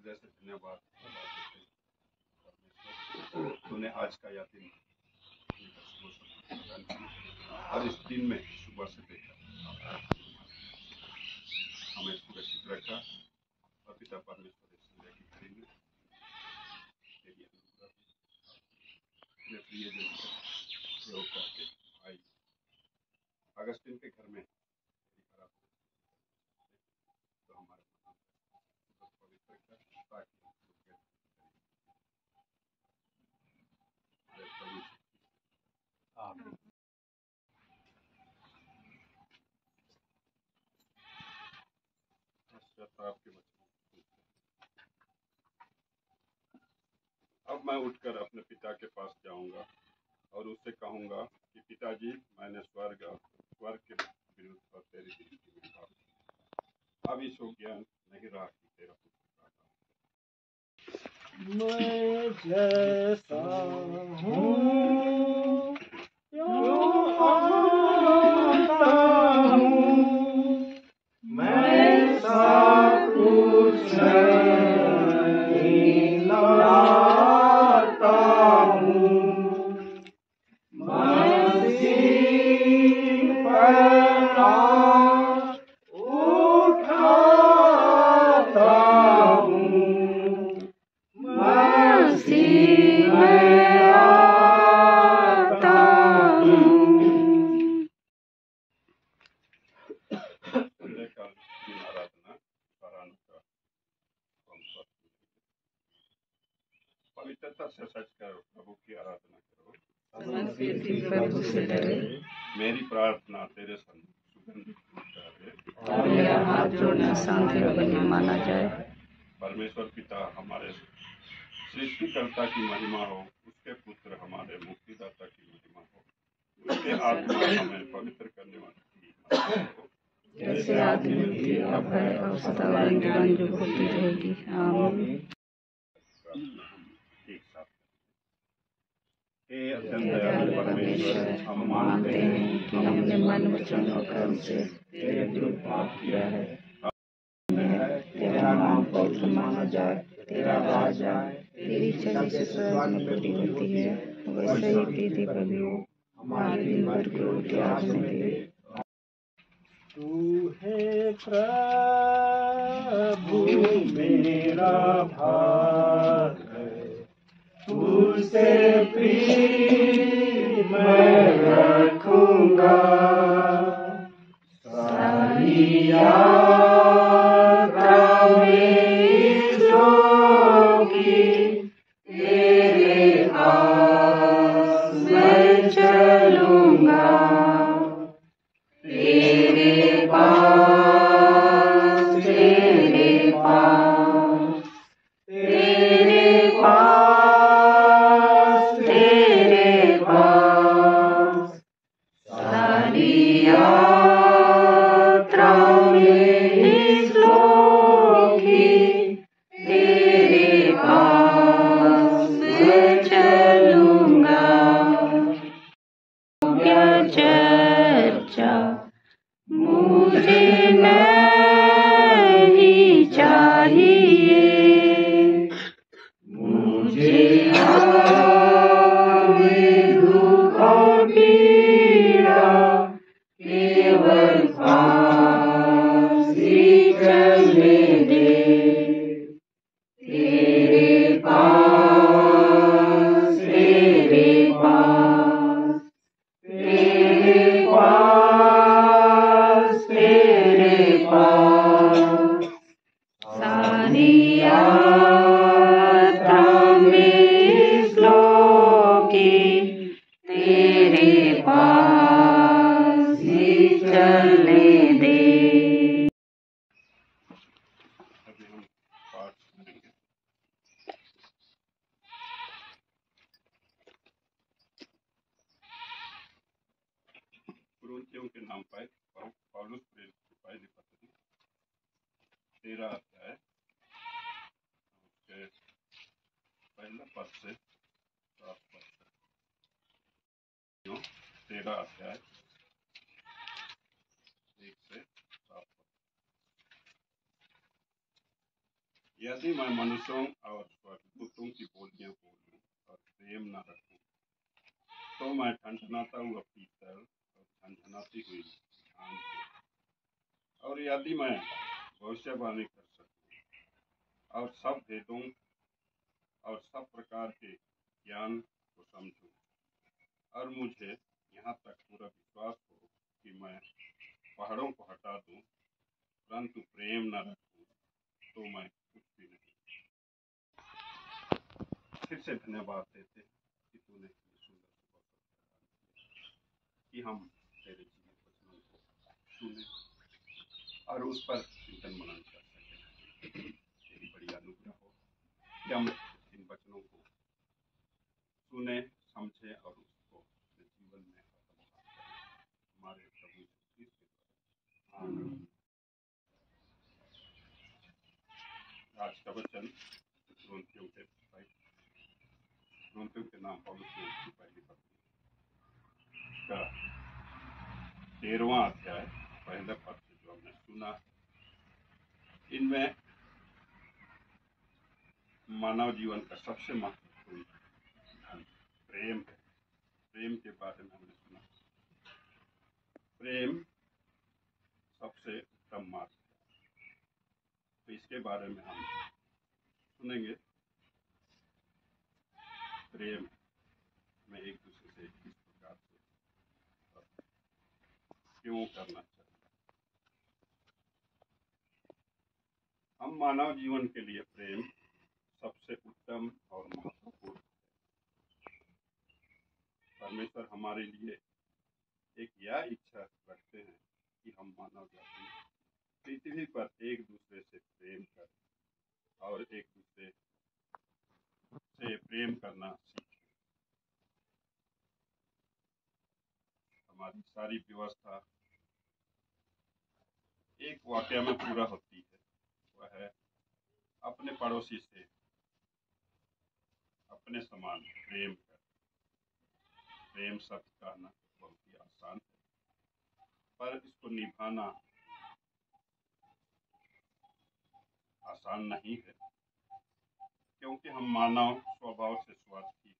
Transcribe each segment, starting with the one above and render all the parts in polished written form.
जैसे धन्यवाद तूने आज का यह दिन और इस दिन में सुबह से देखा हमें सुरक्षित रखा और पिता परमेश्वर इस संध्या की घड़ी में तेरी अनुग्रह प्रिय जन प्रयोग करके आई अगस्तिन के घर में तो हमारे पवित्र कर आपके अब मैं उठकर अपने पिता के पास जाऊंगा और उससे कहूंगा कि पिताजी मैंने स्वर्ग के विरुद्ध और तेरे दिल के विरुद्ध अब इस ज्ञान नहीं रहा कि तेरा पुत्र मैं जैसा हूँ क्यों आता हूँ मैं सब कुछ नहीं लाता हूँ मसीह पर उठाता हूँ मसीह में आता हूँ। पवित्रता से सच करो प्रभु की आराधना करो प्रभु से डरे मेरी प्रार्थना तेरे सुगंधित और मेरा हाथ जोड़ना शांति बने माना जाए। परमेश्वर पिता हमारे सृष्टिकर्ता की महिमा हो उसके पुत्र हमारे मुक्तिदाता की महिमा हो उसके आत्मा हमें पवित्र करने वाली जैसे आदि मिलती अब है और सदा जो होती रहेगी। आमीन। हे अत्यंत दयालु परमेश्वर हम मानते हैं कि हमने मन वचन और कर्म से तेरे विरुद्ध पाप किया है। तेरा नाम पवित्र माना जाए, तेरा राज आए, तेरी इच्छा जैसे स्वर्ग में पूरी होती है वैसे ही पृथ्वी पर भी हो। हमारे दिन भर की रोटी आज हमें दे। तू है प्रभु मेरा भाग तुझसे प्रीत मैं रखूंगा सारी यात्रा में जोगी तेरे पास मैं चलूंगा तेरे पास तेरे पास तेरे पास तेरे पास सारी यात्रा में slow तेरे पास मैं चलूंगा। क्या चर्चा मुझे नहीं चाहिए मुझे दुख और केवल पास ही चलने दे, तेरे पास, तेरे पास, तेरे पास, तेरे पास। सारी यात्रा में इस लोक की तेरे पास ही चलने दे। अभी हम पाठ सुनेंगे। कुरिन्थियों के नाम पर पौलुस प्रेरित की पहली पत्री 13 अध्याय उसके पहला पद से 7 पद तक। 13 अध्याय 1 से 7 पद। यदि मैं मनुष्यों और स्वर्गदूतों की बोलियां बोलूं और प्रेम न रखूं, तो मैं ठनठनाता हुआ पीतल और झनझनाती हुई झांझ हूं। और यदि मैं भविष्यवाणी कर सकूं और सब भेदों और सब प्रकार के ज्ञान को समझूं, और मुझे यहाँ तक पूरा विश्वास हो कि मैं पहाड़ों को हटा दूं, परंतु प्रेम न रखूं, तो मैं कुछ भी नहीं। फिर से धन्यवाद देते हैं कि तूने इतनी सुंदर सुबह कि हम तेरे जीवन वचनों को सुने और उस पर चिंतन मनन कर सकें। तेरी बड़ी अनुग्रह हो कि हम इन वचनों को सुने, समझे और उसको अपने जीवन में आत्मसात करें। हमारे प्रभु यीशु मसीह के द्वारा आमीन। आज का वचन कुरिन्थियों के नाम पौलुस की पहली पत्री का 13वां अध्याय पहले पद से जो हमने सुना, इनमें मानव जीवन का सबसे महत्वपूर्ण धन प्रेम है। प्रेम के बारे में हमने सुना। प्रेम सबसे उत्तम मार्ग है, तो इसके बारे में हम सुनेंगे। प्रेम में एक दूसरे से किस प्रकार से क्यों करना चाहिए। हम मानव जीवन के लिए प्रेम सबसे उत्तम और महत्वपूर्ण है। परमेश्वर हमारे लिए एक यह इच्छा रखते हैं कि हम मानव जाति पृथ्वी पर एक दूसरे से प्रेम करें और एक दूसरे से प्रेम करना सीखें। हमारी सारी व्यवस्था एक वाक्य में पूरा होती है, वह है अपने पड़ोसी से अपने समान प्रेम कर। प्रेम शब्द कहना बहुत ही आसान है, पर इसको निभाना आसान नहीं है, क्योंकि हम मानव स्वभाव से स्वार्थी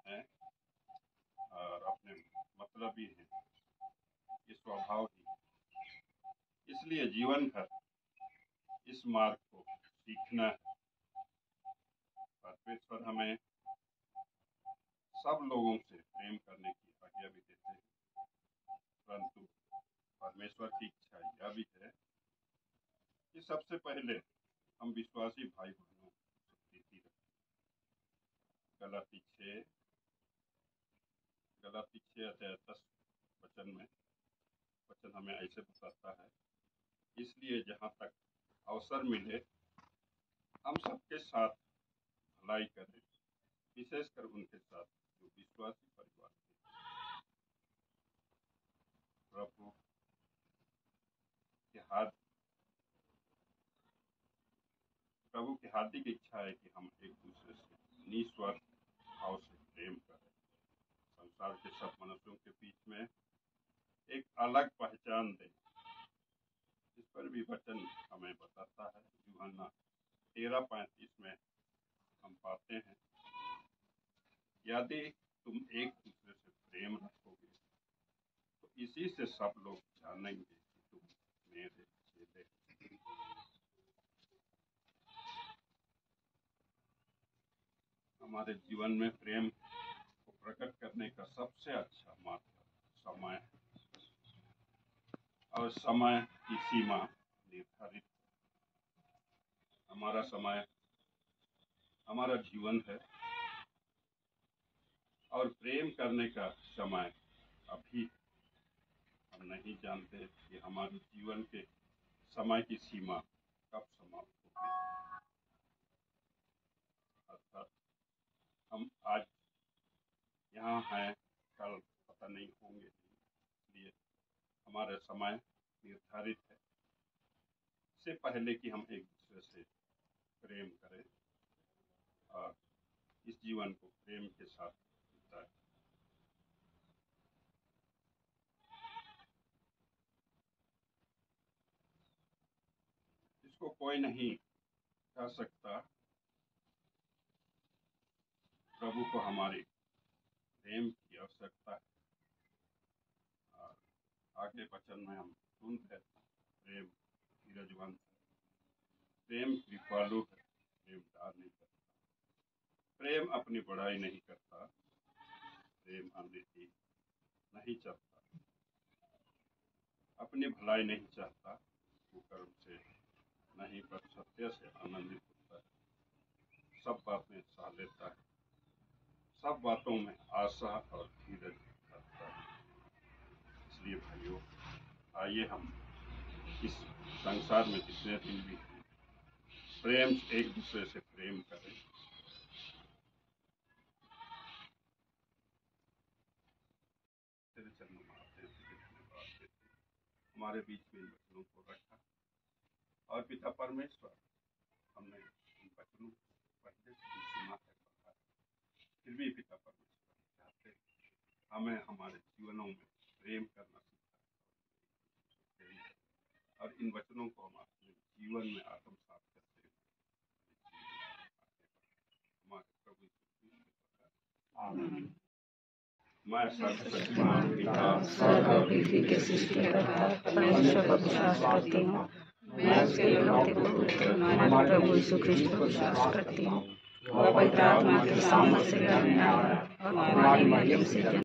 हैं और अपने मतलबी हैं। ये स्वभाव ही, इसलिए जीवन भर इस मार्ग को सीखना है। परमेश्वर हमें सब लोगों से प्रेम करने की आज्ञा भी देते हैं, परंतु परमेश्वर की इच्छा यह भी है कि सबसे पहले हम विश्वासी भाई बहनों से प्रीति रखें। गलाती 6 अध्याय 10 वचन हमें ऐसे बताता है, इसलिए जहाँ तक अवसर मिले हम सबके साथ भलाई करें, विशेषकर उनके साथ जो विश्वासी परिवार के। प्रभु की हार्दिक इच्छा है कि हम एक दूसरे से निस्वार्थ भाव से प्रेम करें। संसार के सब मनुष्यों के बीच में एक अलग पहचान दें। इस पर भी वचन हमें बताता है। यूहन्ना 13:35 में हम पाते हैं, यदि तुम एक दूसरे से प्रेम रखोगे तो इसी से सब लोग जानेंगे कि तुम मेरे चेले हो। हमारे जीवन में प्रेम को प्रकट करने का सबसे अच्छा माध्यम समय है, और समय की सीमा निर्धारित है। हमारा समय हमारा जीवन है, और प्रेम करने का समय अभी हम नहीं जानते कि हमारे जीवन के समय की सीमा कब समाप्त होगी। अर्थात हम आज यहाँ हैं, कल पता नहीं होंगे, इसलिए हमारा समय निर्धारित है। इससे पहले कि हम एक दूसरे से प्रेम करें और इस जीवन को प्रेम के साथ बिताएं। इसको कोई नहीं कह सकता। प्रभु को हमारी प्रेम की आवश्यकता है। और आगे वचन में हम सुनते हैं, प्रेम धीरजवंत है, प्रेम कृपालु है, प्रेम डार नहीं करता, प्रेम अपनी बड़ाई नहीं करता, प्रेम अनृति नहीं चाहता, अपनी भलाई नहीं चाहता, कुकर्म से नहीं पर सत्य से आनंदित होता है, सब बातें सह लेता है, सब बातों में आशा और धीरज रखता है। इसलिए भाइयों, आइए हम इस संसार में जितने दिन भी हैं, प्रेम एक दूसरे से प्रेम करें। तेरे चरणों में आते हैं, तुझे धन्यवाद देते हैं, हमारे बीच में इन वचनों को रखा। और पिता परमेश्वर, हमने इन वचनों को पहले से भी सुना है, पढ़ा है, फिर भी पिता परमेश्वर चाहते हैं हमें हमारे जीवनों में प्रेम करना सीखा है, और इन वचनों को हम अपने जीवन में आत्मसात करते हैं। हमारे प्रभु यीशु मसीह का आमीन। मैं सर्वशक्तिमान पिता स्वर्ग और पृथ्वी के सृष्टिकर्ता परमेश्वर पर विश्वास करती हूँ। मैं उसके इकलौते पुत्र हमारे प्रभु यीशु ख्रिस्ट पर विश्वास करती हूँ। वह पवित्र आत्मा के सामर्थ्य से गर्भ में आया और कुमारी मरियम से जन्मा।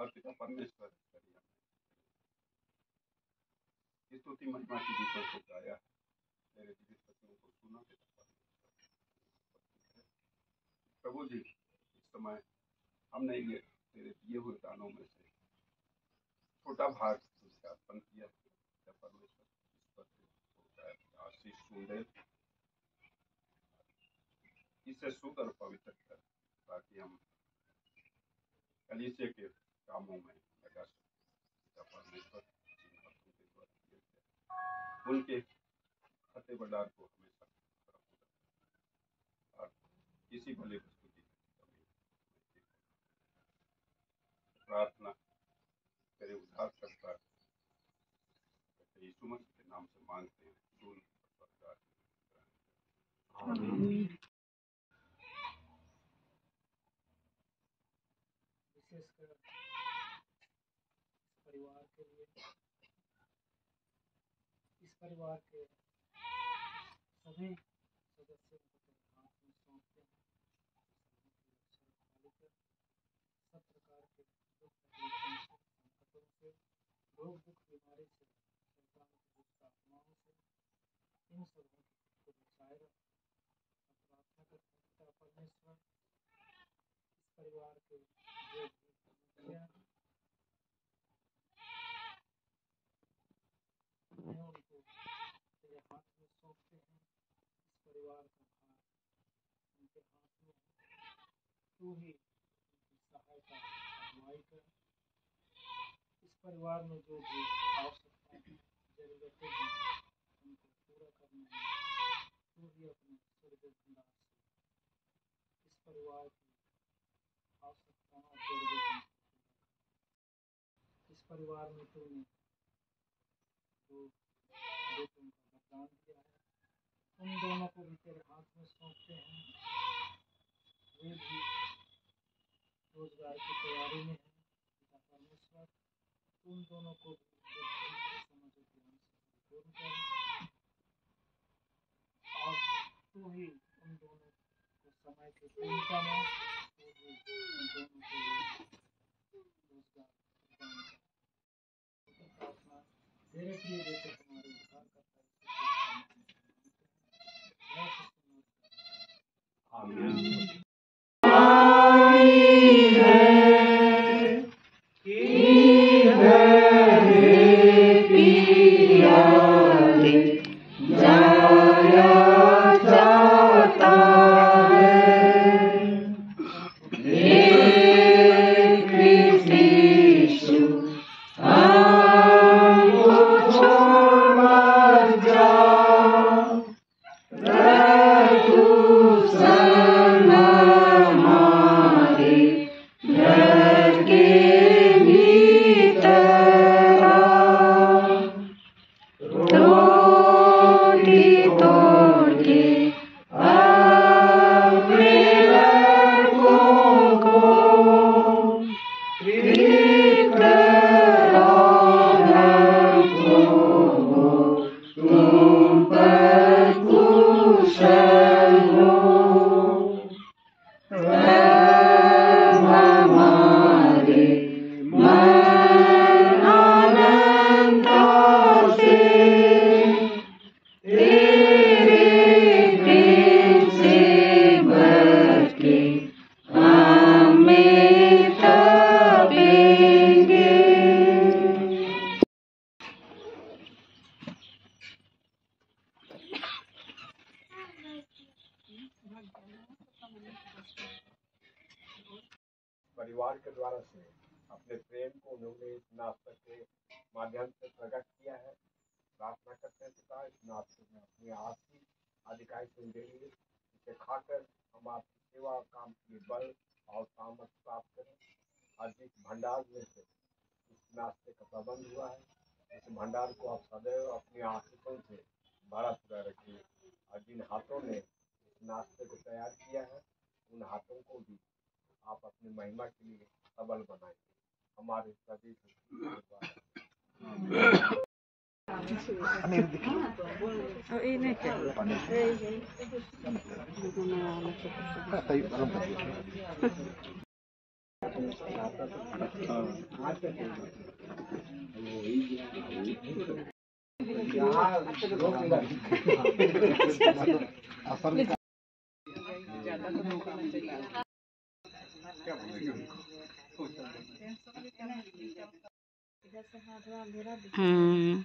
और पिता परमेश्वर की स्तुति महिमा की गीतों को गाया है, मेरे जीवित वचनों को सुना पिता परमेश्वर। प्रभु जी, इस समय हमने ये तेरे दिए हुए दानों में से छोटा भाग तुझे अर्पण किया है परमेश्वर, इस पर आशीष सुन दे, इसे शुद्ध और पवित्र कर ताकि हम कलीसिया के कामों में लगा सकें परमेश्वर। उनके खते बडार को हमेशा और किसी भले वस्तु की प्रार्थना तेरे उद्धार करता यीशु मसीह के नाम से मांगते हैं। विशेषकर परिवार के लिए, इस परिवार के सभी सदस्यों को तेरे हाथ में सौंपते हैं। सब प्रकार के दुख तकलीफों से, संकटों से, रोग दुख बीमारी से, शैतान की दुष्ट आत्माओं से, इन सबों को बचाए रख। प्रार्थना करते हैं पिता परमेश्वर, इस परिवार के जो भी मुखिया हैं उनको तेरे हाथ में सौंपते हैं। इस परिवार का भार उनके हाथ में है, तू ही उनकी सहायता अगुवाई कर। इस परिवार में जो भी आवश्यकताएं जरूरतें हैं उनको पूरा करने में तू ही अपने स्वर्गीय भंडार से इस परिवार की आवश्यकताओं और जरूरतों। इस परिवार में तूने जो बेटों का वरदान दिया है उन दोनों को भी तेरे हाथ में सौंपते हैं। वे भी रोजगार की तैयारी में हैं पिता परमेश्वर, उन दोनों को भी समझ और ज्ञान से परिपूर्ण कर और तू ही उन दोनों को समय की पूर्णता में तू ही उन दोनों को रोजगार प्रदान कर। प्रार्थना तेरे प्रिय बेटे हमारे उद्धार करता परिवार के द्वारा से अपने प्रेम को उन्होंने इस नाश्ते के माध्यम से प्रकट किया है। प्रार्थना करते हैं पिता, इस नाश्ते में अपनी आशीष अधिकारी सुन देंगे, इसे खाकर हम आपकी सेवा और काम के लिए बल और सामर्थ प्राप्त करें। आज इस भंडार में से इस नाश्ते का प्रबंध हुआ है, इस भंडार को आप सदैव अपनी आशीषों से भरा पूरा रखिए। और जिन हाथों ने इस नाश्ते को तैयार किया है उन हाथों को भी आप अपनी महिमा के लिए सबल बनाएंगे। हमारे सभी हम्म।